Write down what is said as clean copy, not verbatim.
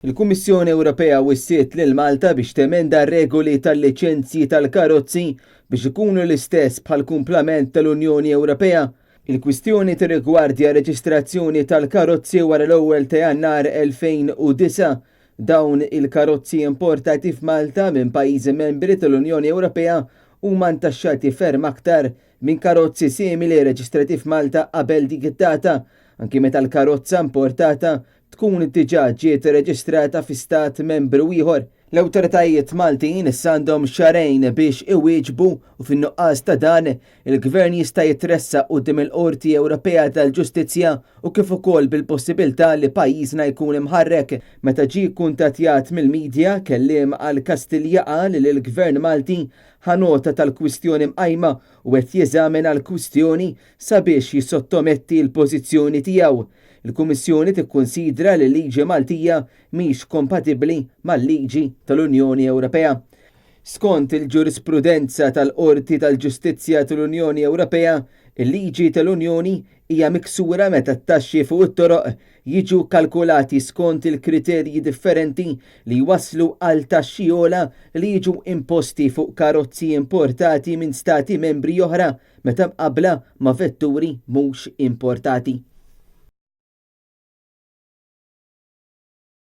Il-Kummissjoni Ewropea wissiet lil Malta biex temenda r-regoli tal-liċenzji tal-karozzi biex ikunu l-istess bħal kumplament tal-Unjoni Ewropea. Il-kwistjoni tirrigwardja reġistrazzjoni tal-karozzi wara l-ewwel ta' Jannar 2009. Dawn il-karozzi importati f'Malta minn pajjiżi membri tal-Unjoni Ewropea huma ntaxxati ferm aktar minn karozzi simili reġistrati f'Malta qabel dik id-data, anki meta l-karozza importata tkun diġà ġiet reġistrata fi stat membru ieħor. L-awtoritajiet Maltin issa għandhom xarejn biex iwieġbu u fin-nuqqas ta' dan il-Gvern jista' jitressaq quddiem il-Qorti Ewropea tal-Ġustizzja u kif ukoll bil-possibilità li pajjiżna jkun imħarrek. Meta ġie kkuntattjat mill-midja kelliem għal Kastilja qal li l-Gvern Malti ħanota tal-kwistjoni mqajma u qed jeżamina l-kwistjoni sabiex jissottometti l-pożizzjoni tiegħu. Il-Kummissjoni tikkunsidra li l-liġi Maltija mhix kompatibbli mal-liġi tal-Unjoni Ewropea. Skont il-ġurisprudenza tal-Qorti tal-Ġustizzja tal-Unjoni Ewropea, il-liġi tal-Unjoni hija miksura meta t-taxxi fuq it-toroq jiġu kalkulati skont il-kriterji differenti li waslu għal taxxi ogħla li jiġu imposti fuq karozzi importati minn stati membri oħra meta mqabbla ma' vetturi mhux importati.